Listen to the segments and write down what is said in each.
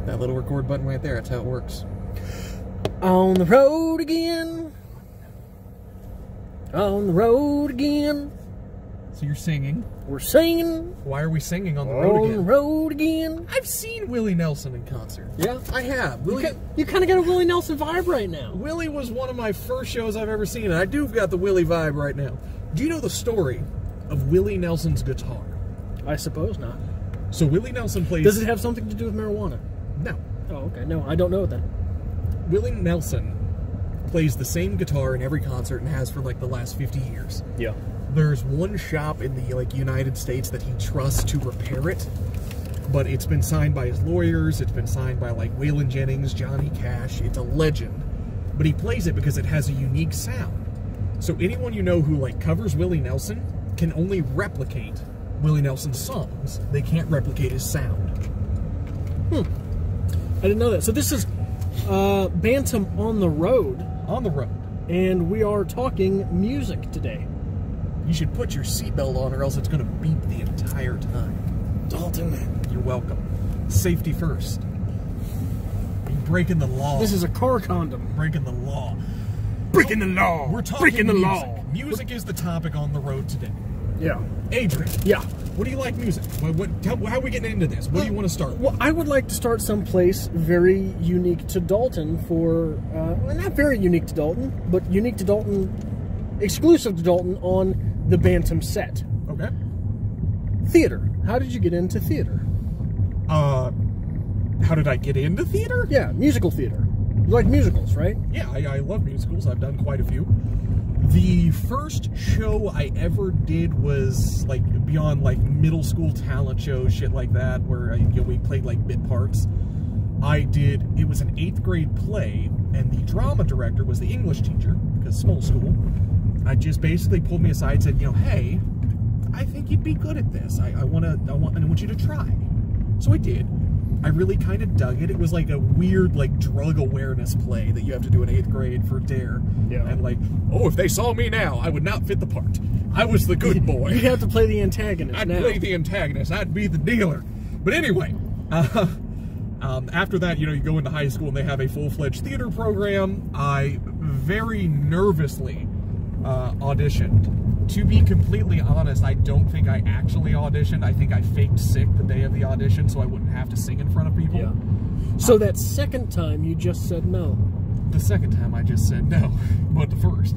That little record button right there, that's how it works. On the road again. On the road again. So you're singing. We're singing. Why are we singing on the road again? On the road again. I've seen Willie Nelson in concert. Yeah? I have. You kind of got a Willie Nelson vibe right now. Willie was one of my first shows I've ever seen, and I do got the Willie vibe right now. Do you know the story of Willie Nelson's guitar? I suppose not. So Willie Nelson plays... Does it have something to do with marijuana? No. Oh, okay. No, I don't know then. Willie Nelson plays the same guitar in every concert and has for like the last 50 years. Yeah. There's one shop in the United States that he trusts to repair it, but it's been signed by his lawyers, it's been signed by like Waylon Jennings, Johnny Cash, it's a legend. But he plays it because it has a unique sound. So anyone you know who like covers Willie Nelson can only replicate Willie Nelson's songs. They can't replicate his sound. I didn't know that. So this is Bantam on the road. On the road. And we are talking music today. You should put your seatbelt on or else it's going to beep the entire time. Dalton. You're welcome. Safety first. You're breaking the law. This is a car condom. Breaking the law. Breaking the law. We're talking breaking the music. law. Music is the topic on the road today. Yeah. Adrian. Yeah. What do you like music? How are we getting into this? What do you want to start with? Well, I would like to start someplace very unique to Dalton for, well, not very unique to Dalton, but unique to Dalton, exclusive to Dalton on the Bantam set. Okay. Theater. How did you get into theater? How did I get into theater? Yeah, musical theater. You like musicals, right? Yeah, I love musicals. I've done quite a few. The first show I ever did was like beyond like middle school talent shows, shit like that, where we played like bit parts. It was an 8th grade play, and the drama director was the English teacher, because small school. I just basically pulled me aside and said, hey, I think you'd be good at this. I want you to try. So I did. I really kind of dug it. It was like a weird, like, drug awareness play that you have to do in 8th grade for DARE. Yeah. And like, oh, if they saw me now, I would not fit the part. I was the good boy. You'd have to play the antagonist. I'd play the antagonist. I'd be the dealer. But anyway, after that, you go into high school and they have a full-fledged theater program. I very nervously auditioned. To be completely honest, I don't think I actually auditioned. I think I faked sick the day of the audition so I wouldn't have to sing in front of people. Yeah. So that second time you just said no. The second time I just said no, but the first.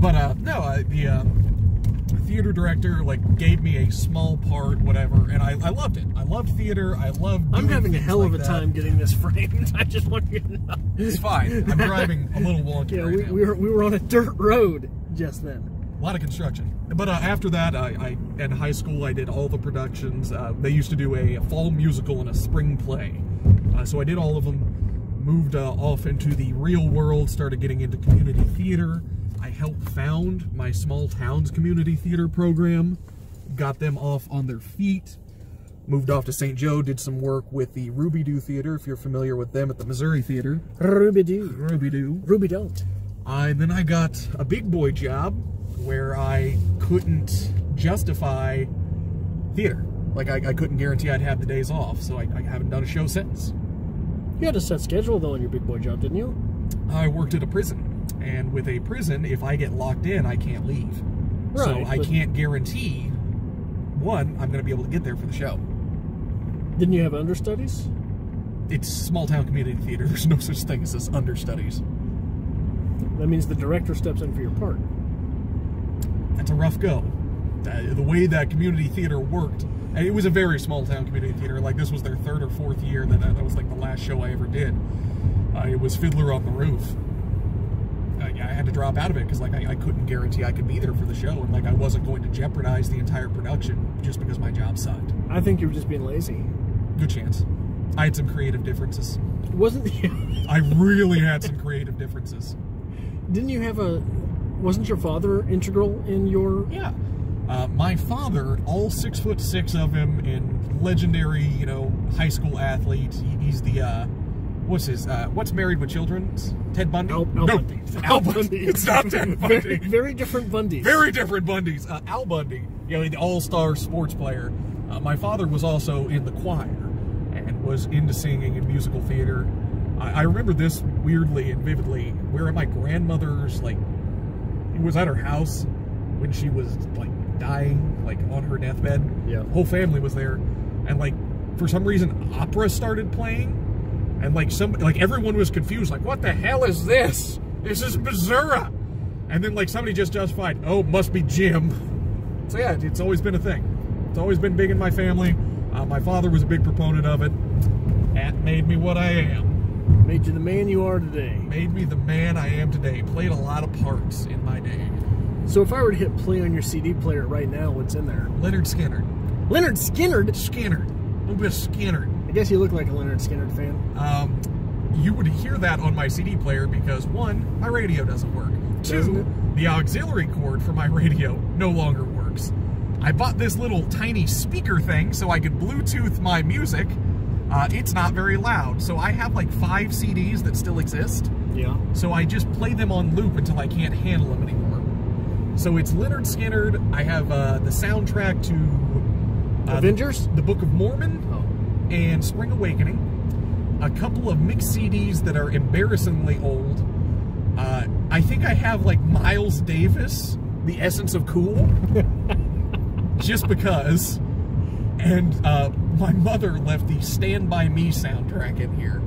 But no, the theater director gave me a small part, whatever, and I loved it. I loved theater. I loved. I'm having a hell of a that. time getting this framed. I just want you to know. It's fine. I'm driving a little wonky. Yeah, right now. we were on a dirt road just then. A lot of construction. But after that, in high school, I did all the productions. They used to do a fall musical and a spring play. So I did all of them, moved off into the real world, started getting into community theater. I helped found my small town's community theater program, got them off on their feet, moved off to St. Joe, did some work with the Ruby Doo Theater, if you're familiar with them, at the Missouri Theater. Ruby Doo. Ruby Doo. Ruby don't. And then I got a big boy job where I couldn't justify theater. I couldn't guarantee I'd have the days off, so I haven't done a show since. You had a set schedule, though, on your big boy job, didn't you? I worked at a prison, and with a prison, if I get locked in, I can't leave. Right, so I can't guarantee, one, I'm going to be able to get there for the show. Didn't you have understudies? It's small-town community theater. There's no such thing as understudies. That means the director steps in for your part. That's a rough go. The way that community theater worked, and it was a very small town community theater. This was their 3rd or 4th year. That was the last show I ever did. It was Fiddler on the Roof. I had to drop out of it because I couldn't guarantee I could be there for the show, and I wasn't going to jeopardize the entire production just because my job sucked. I think you were just being lazy. Good chance. I had some creative differences. Wasn't you? I really had some creative differences. Didn't you have wasn't your father integral in your... Yeah. My father, all 6'6" of him, and legendary, high school athlete. He's the, what's Married with Children? Ted Bundy? Al Bundy. Al Bundy. It's not Ted Bundy. Very different Bundys. Very different Bundys. Al Bundy, the all-star sports player. My father was also in the choir, and was into singing and musical theater. I remember this weirdly and vividly. We were at my grandmother's, like, it was at her house when she was, like, dying, like, on her deathbed. Yeah. The whole family was there. And, like, for some reason, opera started playing. And, like, everyone was confused. Like, what the hell is this? This is Missouri. And then, like, somebody just justified, oh, must be Jim. So, yeah, it's always been a thing. It's always been big in my family. My father was a big proponent of it. That made me what I am. Made you the man you are today. Made me the man I am today. Played a lot of parts in my day. So if I were to hit play on your CD player right now, what's in there? Leonard Skinner. Leonard Skinner? Skinner. A little bit of Skinner. I guess you look like a Leonard Skinner fan. You would hear that on my CD player because, one, my radio doesn't work. Two, the auxiliary cord for my radio no longer works. I bought this little tiny speaker thing so I could Bluetooth my music. It's not very loud, so I have like 5 CDs that still exist. Yeah. So I just play them on loop until I can't handle them anymore. So it's Leonard Skinner. I have the soundtrack to Avengers, the Book of Mormon, and Spring Awakening. A couple of mixed CDs that are embarrassingly old. I think I have like Miles Davis, The Essence of Cool, just because. And my mother left the Stand By Me soundtrack in here.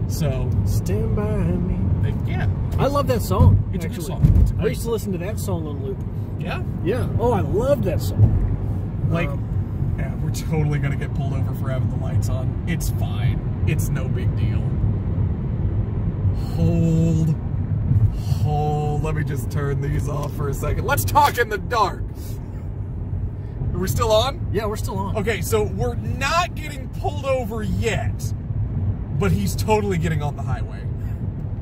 So Stand By Me. Yeah. I love that song. It's actually. a good song. It's a I great used to listen to that song on loop. Yeah? Yeah. Oh, I love that song. Like, yeah, we're totally going to get pulled over for having the lights on. It's fine. It's no big deal. Hold. Let me just turn these off for a second. Let's talk in the dark. Are we still on? Yeah, we're still on. Okay, so we're not getting pulled over yet, but he's totally getting on the highway.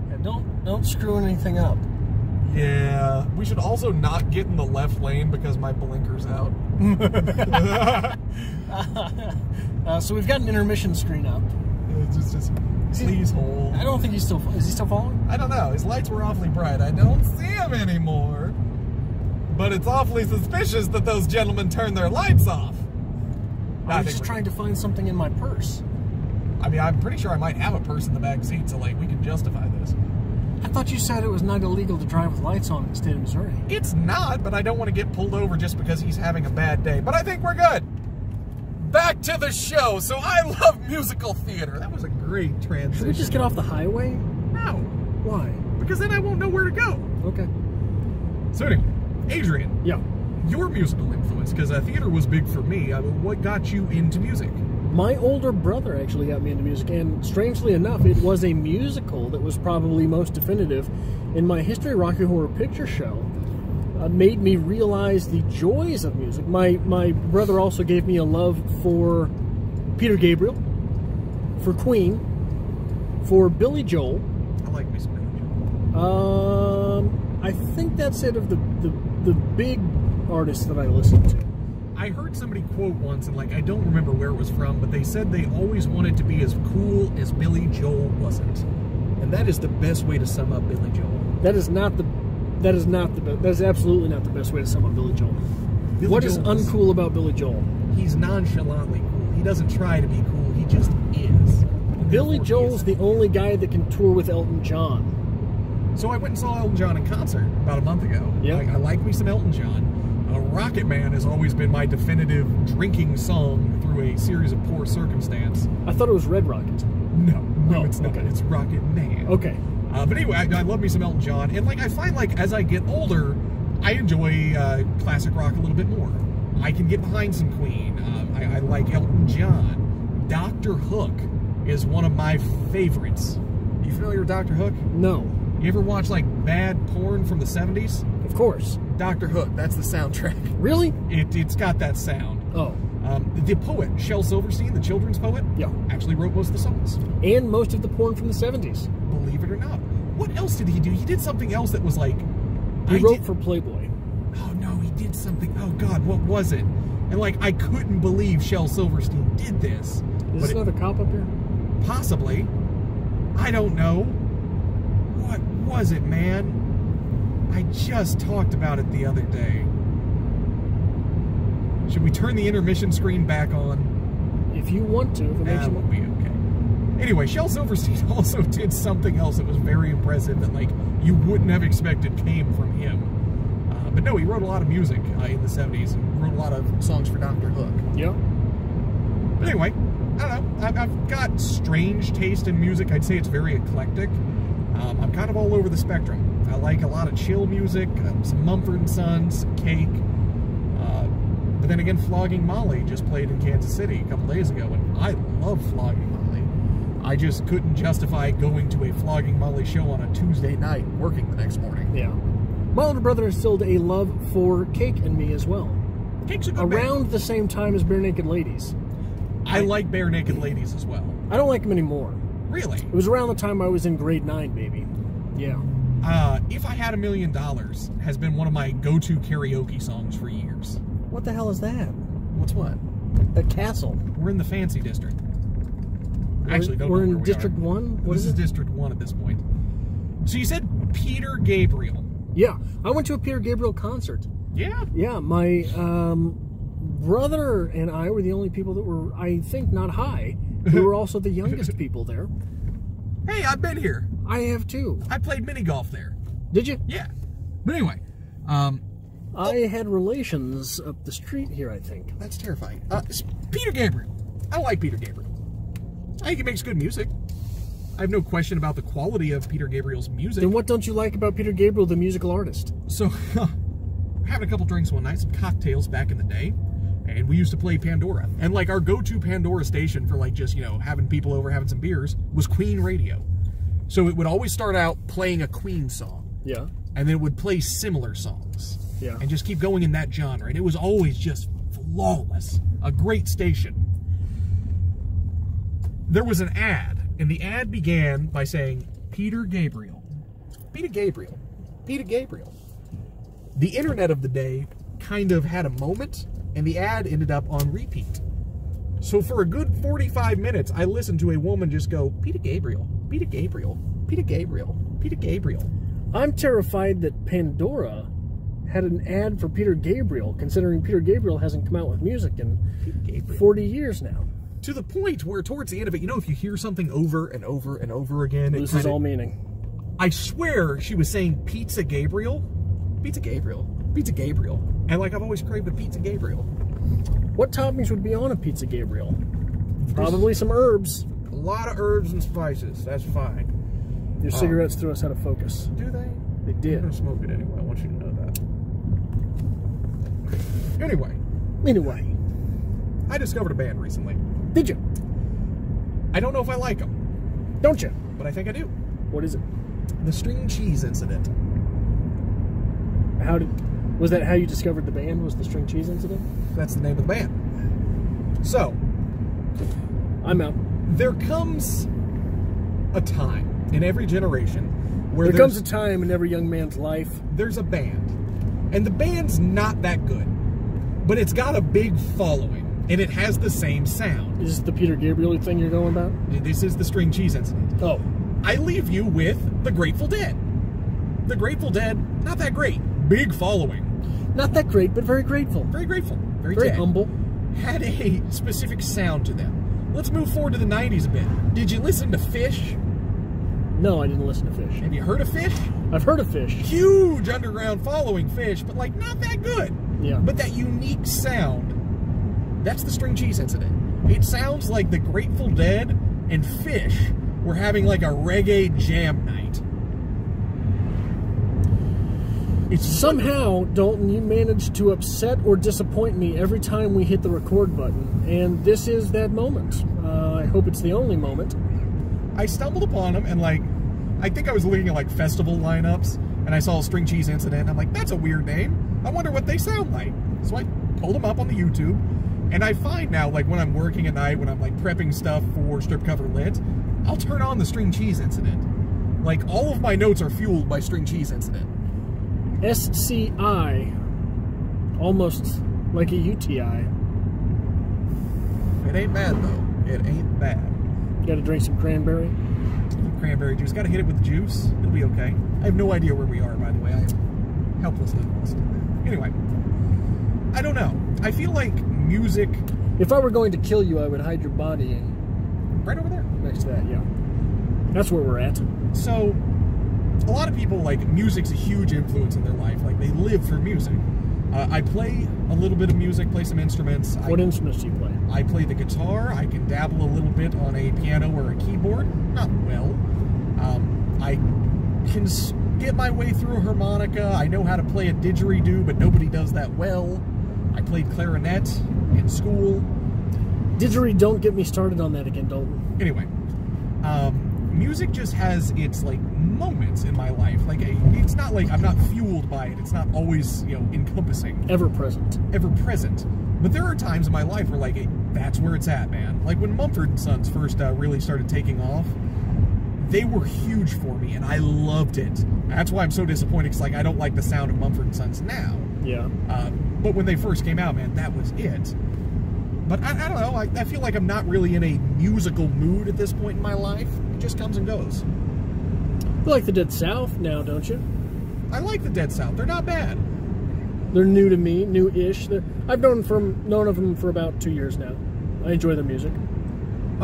Yeah, don't screw anything up. Yeah. We should also not get in the left lane because my blinker's out. So we've got an intermission screen up. Just please hold. I don't think he's still... Is he still following? I don't know. His lights were awfully bright. I don't see him anymore. But it's awfully suspicious that those gentlemen turned their lights off. I was just trying to find something in my purse. I mean, I'm pretty sure I might have a purse in the back seat, so, like, we can justify this. I thought you said it was not illegal to drive with lights on in the state of Missouri. It's not, but I don't want to get pulled over just because he's having a bad day. But I think we're good. Back to the show. So I love musical theater. That was a great transition. Should we just get off the highway? No. Why? Because then I won't know where to go. Okay. So anyway, Adrian. Yeah. Your musical influence, because theater was big for me. What got you into music? My older brother actually got me into music, and strangely enough, it was a musical that was probably most definitive in my History Rocky Horror Picture Show. Made me realize the joys of music. My brother also gave me a love for Peter Gabriel, for Queen, for Billy Joel. I like me some Billy Joel. I think that's it of the big artists that I listened to. I heard somebody quote once, and like I don't remember where it was from, but they said they always wanted to be as cool as Billy Joel wasn't, and that is the best way to sum up Billy Joel. That is absolutely not the best way to sum up Billy Joel. What is uncool about Billy Joel? He's nonchalantly cool. He doesn't try to be cool. He just is. Billy Joel's the only guy that can tour with Elton John. So I went and saw Elton John in concert about a month ago. Yeah. I like me some Elton John. Rocket Man has always been my definitive drinking song through a series of poor circumstance. I thought it was Red Rocket. No, it's not. Okay. It's Rocket Man. Okay. But anyway, I love me some Elton John. And like I find like as I get older, I enjoy classic rock a little bit more. I can get behind some Queen. I like Elton John. Dr. Hook is one of my favorites. You familiar with Dr. Hook? No. You ever watch like bad porn from the 70s? Of course. Dr. Hook, that's the soundtrack. Really? It's got that sound. Oh. The poet, Shel Silverstein, the children's poet, Yeah. actually wrote most of the songs. And most of the porn from the 70s. Believe it or not. What else did he do? He did something else that was like... He wrote for Playboy. Oh, no, he did something... Oh, God, what was it? And, like, I couldn't believe Shel Silverstein did this. Is this another cop up here? Possibly. I don't know. What was it, man? I just talked about it the other day. Should we turn the intermission screen back on? If you want to. If it makes That you would be okay. Anyway, Shel Silverstein also did something else that was very impressive that, like, you wouldn't have expected came from him. But no, he wrote a lot of music in the 70s and wrote a lot of songs for Dr. Hook. Yeah. But anyway, I don't know. I've got strange taste in music. I'd say it's very eclectic. I'm kind of all over the spectrum. I like a lot of chill music, some Mumford & Sons, some Cake. But then again, Flogging Molly just played in Kansas City a couple days ago, and I love Flogging Molly. I just couldn't justify going to a Flogging Molly show on a Tuesday night, working the next morning. Yeah. My older brother instilled a love for Cake in me as well. Cake's a good Around band. the same time as Bare Naked Ladies. I like Bare Naked Ladies as well. I don't like them anymore. Really? It was around the time I was in grade 9, baby. Yeah. If I Had $1 Million has been one of my go-to karaoke songs for years. What the hell is that? What's what? A castle. We're in the fancy district. I actually don't know We're where in we District are. 1? What This is is it? District 1 at this point. So you said Peter Gabriel. Yeah. I went to a Peter Gabriel concert. Yeah? Yeah, my brother and I were the only people that were, I think, not high. We were also the youngest people there. Hey, I've been here. I have too. I played mini golf there. Did you? Yeah. But anyway, I had relations up the street here, I think. that's terrifying. Peter Gabriel. I like Peter Gabriel. I think he makes good music. I have no question about the quality of Peter Gabriel's music. Then what don't you like about Peter Gabriel, the musical artist? So, having a couple drinks one night, some cocktails back in the day, and we used to play Pandora. And, like, our go-to Pandora station for, like, just, you know, having people over, having some beers, was Queen Radio. So it would always start out playing a Queen song. Yeah. And then it would play similar songs. Yeah. And just keep going in that genre. And it was always just flawless. A great station. There was an ad, and the ad began by saying, Peter Gabriel. Peter Gabriel. Peter Gabriel. The internet of the day kind of had a moment, and the ad ended up on repeat. So for a good 45 minutes, I listened to a woman just go, Peter Gabriel, Peter Gabriel, Peter Gabriel, Peter Gabriel. I'm terrified that Pandora had an ad for Peter Gabriel, considering Peter Gabriel hasn't come out with music in 40 years now. To the point where towards the end of it, you know, if you hear something over and over and over again, This is all meaning. I swear she was saying Pizza Gabriel. Pizza Gabriel. Pizza Gabriel. And like I've always craved a Pizza Gabriel. What toppings would be on a Pizza Gabriel? Probably some herbs. A lot of herbs and spices. That's fine. Your cigarettes threw us out of focus. Do they? They I'm did. gonna smoke it anyway. I want you to know that. Anyway. I discovered a band recently. Did you? I don't know if I like them, Don't you? but I think I do. What is it? The String Cheese Incident. Was that how you discovered the band? Was the String Cheese Incident? That's the name of the band. So, I'm out. there comes a time in every generation where There comes a time in every young man's life. there's a band, and the band's not that good, but it's got a big following, and it has the same sound. Is this the Peter Gabriel thing you're going about? This is the String Cheese Incident. Oh. I leave you with the Grateful Dead. The Grateful Dead, not that great. Big following. Not that great, but very grateful. Very grateful. Very Very dead. humble. Had a specific sound to them. Let's move forward to the 90s a bit. Did you listen to Fish? No, I didn't listen to Fish. Have you heard of Fish? I've heard of Fish. Huge underground following, Fish, but like not that good. Yeah. But that unique sound, that's the String Cheese Incident. It sounds like the Grateful Dead and Fish were having like a reggae jam night. It's Somehow, Dalton, you manage to upset or disappoint me every time we hit the record button, and this is that moment. I hope it's the only moment. I stumbled upon them, and like, I think I was looking at like festival lineups, and I saw a String Cheese Incident. I'm like, that's a weird name. I wonder what they sound like. So I pulled them up on the YouTube, and I find now, like when I'm working at night, when I'm like prepping stuff for strip cover lids, I'll turn on the String Cheese Incident. Like all of my notes are fueled by String Cheese Incident. SCI, almost like a UTI. It ain't bad though. It ain't bad. Got to drink some cranberry. Cranberry juice. Got to hit it with the juice. It'll be okay. I have no idea where we are, by the way. I am helplessly lost. Anyway, I don't know. I feel like music. If I were going to kill you, I would hide your body in. Right over there. next to that, yeah. That's where we're at. So, a lot of people, like, music's a huge influence in their life. Like, they live for music. I play a little bit of music, play some instruments. What instruments do you play? I play the guitar. I can dabble a little bit on a piano or a keyboard. Not well. I can get my way through a harmonica. I know how to play a didgeridoo, but nobody does that well. I played clarinet in school. Didgeridoo, don't get me started on that again, Dalton. Anyway, music just has its, like, moments in my life. Like, it's not like I'm not fueled by it. It's not always, you know, encompassing. Ever present. Ever present. But there are times in my life where, like, that's where it's at, man. Like, when Mumford & Sons first really started taking off, they were huge for me, and I loved it. That's why I'm so disappointed, because, like, I don't like the sound of Mumford & Sons now. Yeah. But when they first came out, man, that was it. But I don't know, I feel like I'm not really in a musical mood at this point in my life. It just comes and goes. You like the Dead South now, don't you? I like the Dead South. They're not bad. They're new to me, new-ish. I've known of them for about 2 years now. I enjoy their music.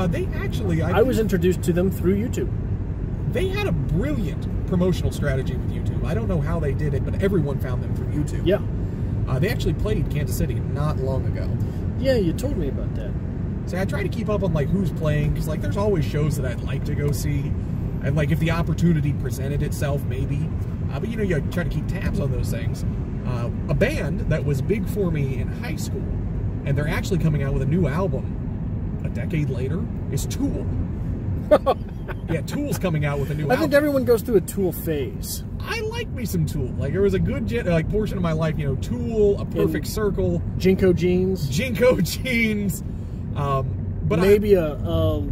They actually... I was introduced to them through YouTube. They had a brilliant promotional strategy with YouTube. I don't know how they did it, but everyone found them through YouTube. Yeah. They actually played Kansas City not long ago. Yeah, you told me about that. See, I try to keep up on, like, who's playing, because, like, there's always shows that I'd like to go see, and, like, if the opportunity presented itself, maybe. But, you know, you try to keep tabs on those things. A band that was big for me in high school, and they're actually coming out with a new album a decade later, is Tool. Yeah, Tool's coming out with a new album. I think everyone goes through a Tool phase. I like me some Tool. Like, there was a good portion of my life, you know, Tool, A Perfect Circle. Jinko Jeans. Jinko Jeans. But maybe a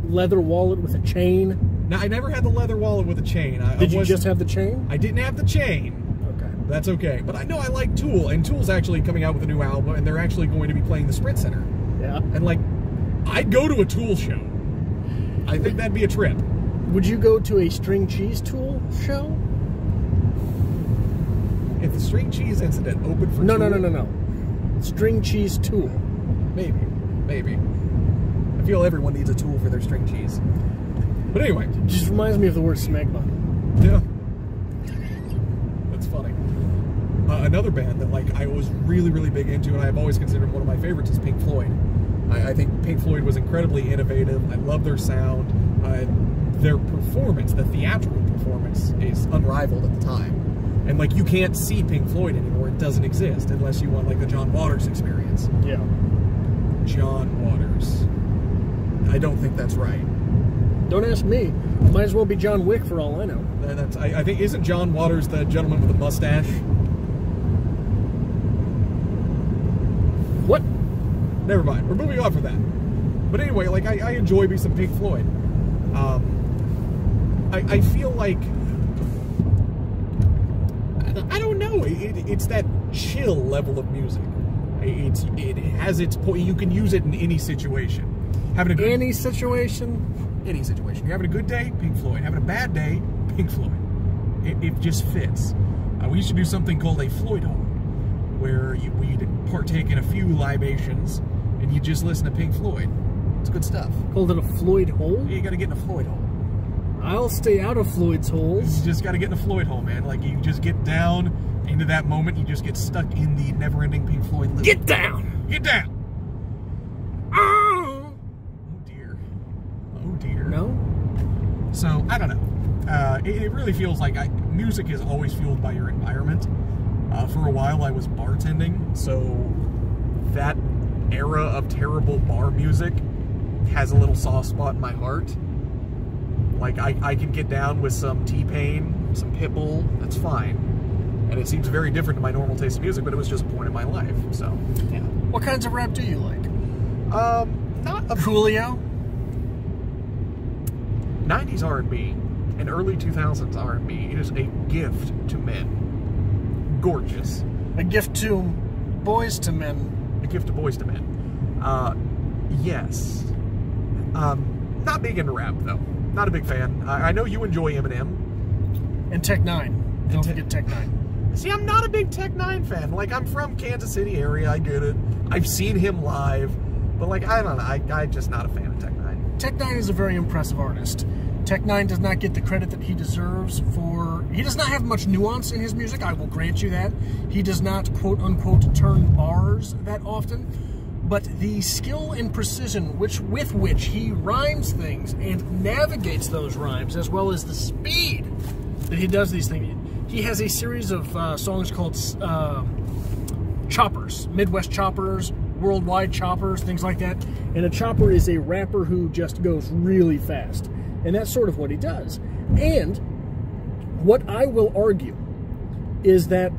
leather wallet with a chain. No, I never had the leather wallet with a chain. Did you just have the chain? I didn't have the chain. Okay. That's okay. But I know I like Tool, and Tool's actually coming out with a new album, and they're actually going to be playing the Sprint Center. Yeah. And, like, I'd go to a Tool show. I think that'd be a trip. Would you go to a String Cheese Tool show? If the String Cheese Incident opened for No, Tool? no. String Cheese Tool. Maybe. I feel everyone needs a Tool for their string cheese. But anyway. It just reminds me of the word smegma. Yeah. That's funny. Another band that, like, I was really, really big into, and I've always considered one of my favorites, is Pink Floyd. I think Pink Floyd was incredibly innovative. I love their sound. Their performance, the theatrical performance, is unrivaled at the time. And, like, you can't see Pink Floyd anymore. It doesn't exist unless you want, like, the John Waters experience. Yeah. John Waters. I don't think that's right. Don't ask me. Might as well be John Wick for all I know. I think, isn't John Waters the gentleman with the mustache? What? Never mind. We're moving on from that. But anyway, like, I enjoy me some Pink Floyd. I feel like, I don't know, it's that chill level of music. It has its point. You can use it in any situation. Any situation? Any situation. You're having a good day, Pink Floyd. Having a bad day, Pink Floyd. It just fits. We used to do something called a Floyd Hole, where we'd partake in a few libations, and you just listen to Pink Floyd. It's good stuff. Called it a Floyd hole? Yeah, you gotta get in a Floyd hole. I'll stay out of Floyd's holes. You just gotta get in a Floyd hole, man. Like, you just get down into that moment, you just get stuck in the never-ending Pink Floyd loop. Get down! Get down! Oh dear. Oh dear. No? So, I don't know. It really feels like music is always fueled by your environment. For a while, I was bartending, so that era of terrible bar music has a little soft spot in my heart. Like, I can get down with some T-Pain, some Pitbull, that's fine. And it seems very different to my normal taste of music, but it was just a point in my life, so, yeah. What kinds of rap do you like? Not a... Coolio? 90s R&B and early 2000s R&B, it is a gift to men. Gorgeous. A gift to boys to men. A gift to boys to men. Yes. Not big into rap, though. Not a big fan. I know you enjoy Eminem. And Tech 9. Don't forget Tech 9. See, I'm not a big Tech 9 fan. Like, I'm from Kansas City area, I get it. I've seen him live. But, like, I don't know. I'm just not a fan of Tech 9. Tech Nine is a very impressive artist. Tech Nine does not get the credit that he deserves for... He does not have much nuance in his music, I will grant you that. He does not, quote-unquote, turn bars that often. But the skill and precision with which he rhymes things and navigates those rhymes, as well as the speed that he does these things. He has a series of songs called choppers, Midwest choppers, worldwide choppers, things like that. And a chopper is a rapper who just goes really fast. And that's sort of what he does. And what I will argue is that,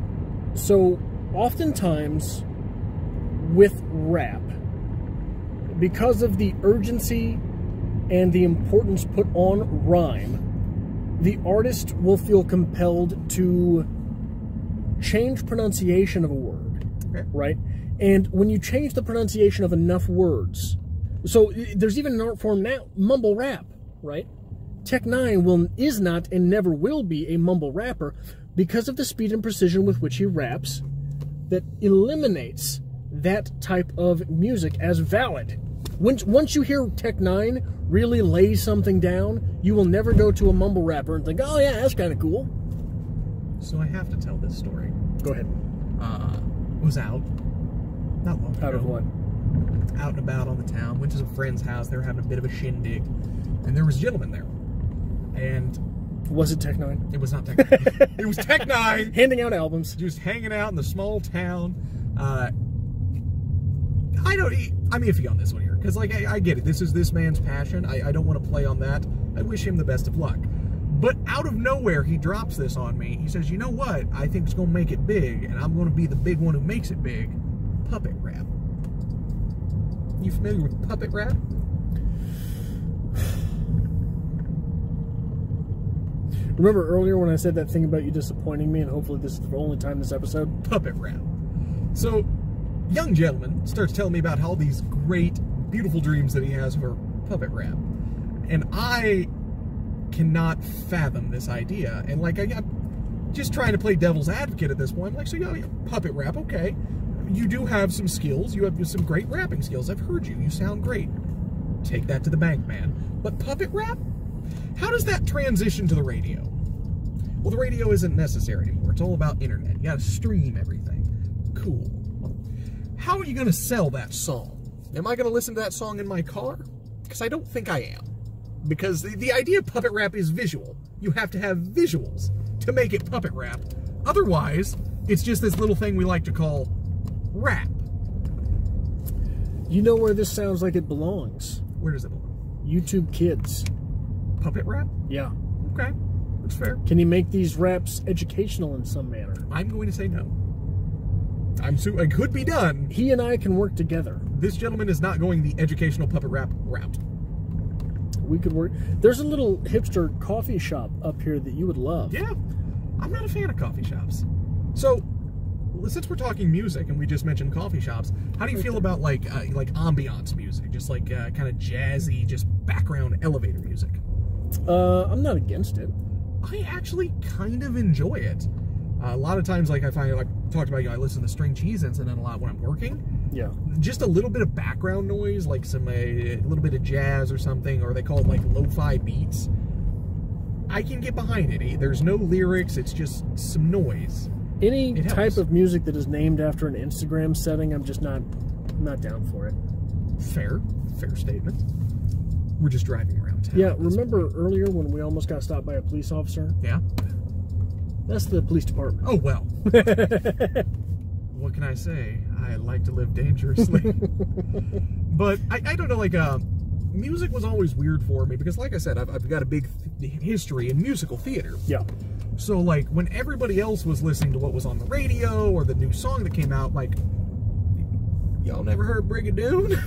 so oftentimes with rap, because of the urgency and the importance put on rhyme, the artist will feel compelled to change pronunciation of a word, okay, right? And when you change the pronunciation of enough words, so there's even an art form now, mumble rap, right? Tech Nine is not and never will be a mumble rapper because of the speed and precision with which he raps that eliminates that type of music as valid. Once you hear Tech Nine really lay something down, you will never go to a mumble rapper and think, oh yeah, that's kind of cool. So I have to tell this story. Go ahead. Was out not long ago. Out of what? Out and about on the town. Went to some friend's house. They were having a bit of a shindig, and there was a gentleman there. And was it Tech Nine? It was not Tech Nine. It was Tech Nine handing out albums. Just hanging out in the small town. I'm iffy on this one here, because like I get it. This is this man's passion. I don't want to play on that. I wish him the best of luck. But out of nowhere, he drops this on me. He says, you know what? I think it's going to make it big, and I'm going to be the big one who makes it big. Puppet rap. You familiar with puppet rap? Remember earlier when I said that thing about you disappointing me, and hopefully this is the only time this episode? Puppet rap. So, young gentleman starts telling me about all these great, beautiful dreams that he has for puppet rap. And I cannot fathom this idea. And like, I'm just trying to play devil's advocate at this point. I'm like, so yeah, puppet rap, okay. You do have some skills. You have some great rapping skills. I've heard you. You sound great. Take that to the bank, man. But puppet rap? How does that transition to the radio? Well, the radio isn't necessary anymore. It's all about internet. You gotta stream everything. Cool. How are you gonna sell that song? Am I gonna listen to that song in my car? Because I don't think I am. Because the idea of puppet rap is visual. You have to have visuals to make it puppet rap. Otherwise, it's just this little thing we like to call rap. You know where this sounds like it belongs? Where does it belong? YouTube Kids. Puppet rap? Yeah. Okay, that's fair. Can you make these raps educational in some manner? I'm going to say no. It could be done. He and I can work together. This gentleman is not going the educational puppet rap route. We could work. There's a little hipster coffee shop up here that you would love. Yeah. I'm not a fan of coffee shops. So, since we're talking music and we just mentioned coffee shops, how do you feel about like ambiance music? Just like kind of jazzy, just background elevator music? I'm not against it. I actually kind of enjoy it. A lot of times, like I find, like talked about, I listen to String Cheese Incident a lot when I'm working. Yeah. Just a little bit of background noise, like a little bit of jazz or something, or they call it like lo-fi beats. I can get behind it. There's no lyrics, it's just some noise. Any type of music that is named after an Instagram setting, I'm just not down for it. Fair statement. We're just driving around town. Yeah, remember earlier when we almost got stopped by a police officer? Yeah. That's the police department. Oh, well. What can I say? I like to live dangerously. But I don't know, like, music was always weird for me because, like I said, I've got a big history in musical theater. Yeah. So, like, when everybody else was listening to what was on the radio or the new song that came out, like, y'all never heard Brigadoon?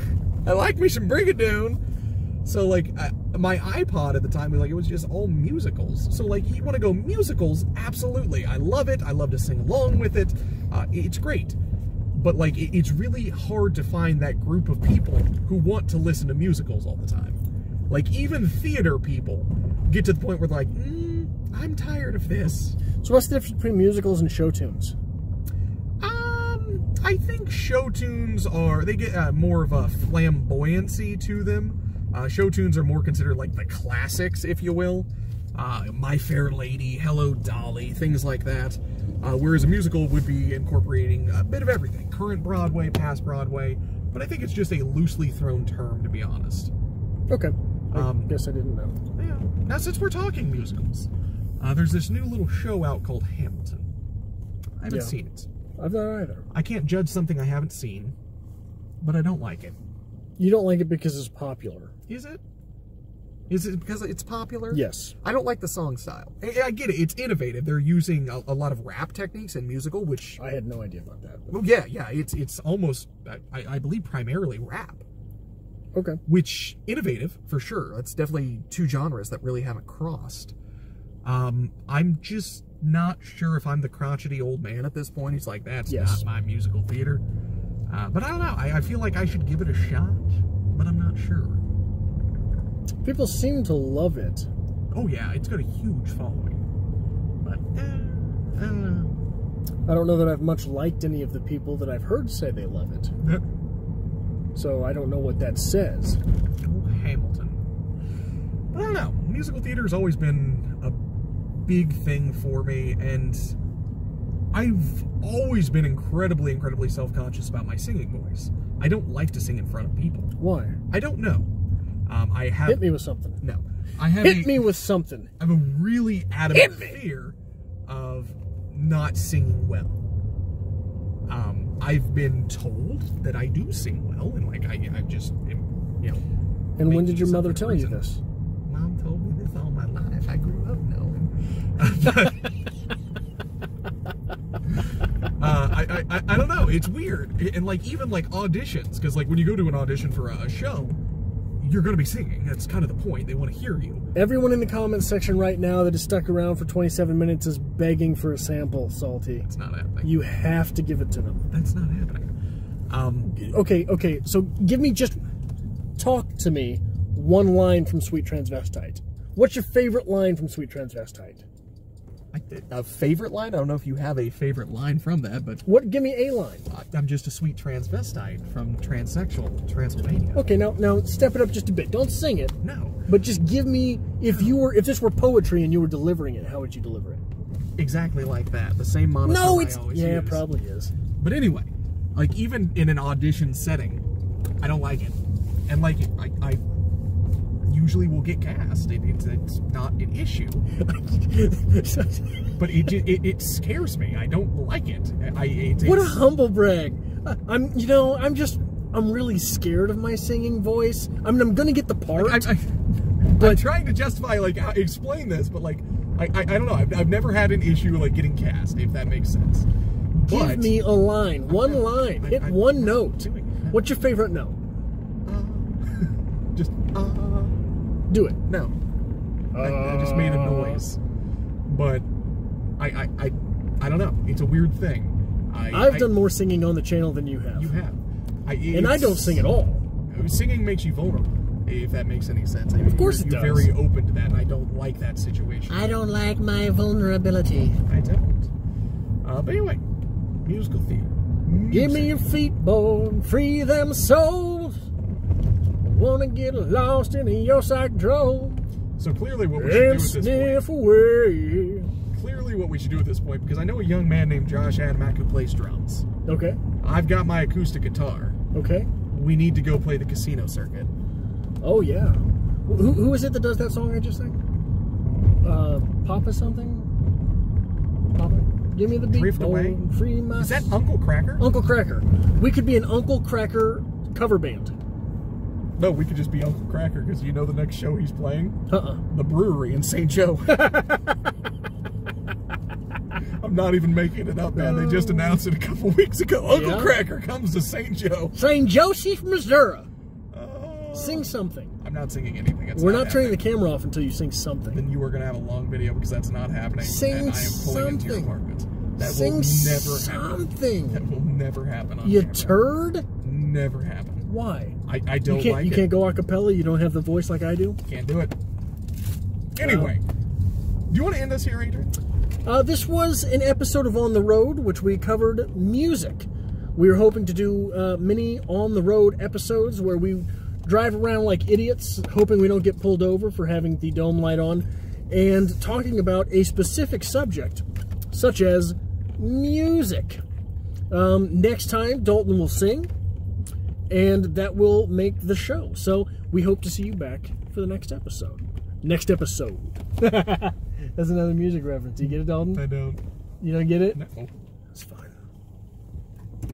I like me some Brigadoon. So, like, my iPod at the time was like, it was just all musicals. So, like, you want to go musicals? Absolutely. I love it. I love to sing along with it. It's great. But, like, it's really hard to find that group of people who want to listen to musicals all the time. Like, even theater people get to the point where they're like, I'm tired of this. So what's the difference between musicals and show tunes? I think show tunes they get more of a flamboyancy to them. Show tunes are more considered like the classics, if you will. My Fair Lady, Hello Dolly, things like that. Whereas a musical would be incorporating a bit of everything. Current Broadway, past Broadway. But I think it's just a loosely thrown term, to be honest. Okay. I guess I didn't know. Yeah. Now, since we're talking musicals, there's this new little show out called Hamilton. I haven't seen it. I've not either. I can't judge something I haven't seen, but I don't like it. You don't like it because it's popular. Is it? Is it because it's popular? Yes. I don't like the song style. I get it. It's innovative. They're using a lot of rap techniques in musical, which... I had no idea about that. Well, yeah. It's almost, I believe, primarily rap. Okay. Which, innovative, for sure. That's definitely two genres that really haven't crossed. I'm just not sure if I'm the crotchety old man at this point. He's like, that's not my musical theater. But I don't know. I feel like I should give it a shot, but I'm not sure. People seem to love it. Oh, yeah. It's got a huge following. But, I don't know. I don't know that I've much liked any of the people that I've heard say they love it. So I don't know what that says. Oh, Hamilton. But I don't know. Musical theater has always been a big thing for me, and I've always been incredibly, incredibly self-conscious about my singing voice. I don't like to sing in front of people. Why? I don't know. Hit me with something. No. Hit me with something. I have a really adamant fear of not singing well. I've been told that I do sing well, and like I just, you know. And when did your mother tell you this? Mom told me this all my life. I grew up knowing. I don't know. It's weird, and like even like auditions, because like when you go to an audition for a show, you're going to be singing. That's kind of the point. They want to hear you. Everyone in the comments section right now that is stuck around for 27 minutes is begging for a sample, Salty. It's not happening. You have to give it to them. That's not happening. Okay. So talk to me one line from Sweet Transvestite. What's your favorite line from Sweet Transvestite? A favorite line? I don't know if you have a favorite line from that, but... Give me a line. I'm just a sweet transvestite from transsexual Transylvania. Okay, now step it up just a bit. Don't sing it. No. But just give me, if this were poetry and you were delivering it, how would you deliver it? Exactly like that. The same monotone I always use. Yeah, it probably is. But anyway, like even in an audition setting, I don't like it. And like I usually will get cast. It's not an issue. But it scares me. I don't like it. What a humble brag. I'm really scared of my singing voice. I mean, I'm gonna get the part. I'm trying to justify, like, explain this, but like, I don't know. I've never had an issue like getting cast, if that makes sense. Give me a line, one line. Hit one note. What's your favorite note? Just do it. No. I just made a noise. But I don't know. It's a weird thing. I've done more singing on the channel than you have. You have. And I don't sing at all. Singing makes you vulnerable, if that makes any sense. I mean, of course it does. You're very open to that, and I don't like that situation. I don't like my vulnerability. I don't. But anyway, musical theater. Give me your feet, boy, and free them souls. Wanna get lost in your psychdrome. So clearly what we should do at this point. Away. Clearly what we should do at this point, because I know a young man named Josh Adamack who plays drums. Okay. I've got my acoustic guitar. Okay. We need to go play the casino circuit. Oh, yeah. Who is it that does that song I just sang? Papa something? Papa? Give me the beat. Drift Away? Free my... Is that Uncle Kracker? Uncle Kracker. We could be an Uncle Kracker cover band. No, we could just be Uncle Kracker, because you know the next show he's playing? The brewery in St. Joe. I'm not even making it up, man. They just announced it a couple weeks ago. Uncle Kracker comes to St. Joe. St. Joseph, Missouri. Sing something. I'm not singing anything. We're not turning the camera off until you sing something. Then you are going to have a long video, because that's not happening. Sing and I am pulling into your apartment. That will never happen. That will never happen on camera. Turd? Never happen. Why? I don't like it. You can't go a cappella? You don't have the voice like I do? Can't do it. Anyway, do you want to end us here, Adrian? This was an episode of On the Road, which we covered music. We were hoping to do many on the road episodes where we drive around like idiots, hoping we don't get pulled over for having the dome light on, and talking about a specific subject, such as music. Next time, Dalton will sing, and that will make the show. So we hope to see you back for the next episode. Next episode. That's another music reference. You get it, Dalton? I don't. You don't get it? No. That's fine.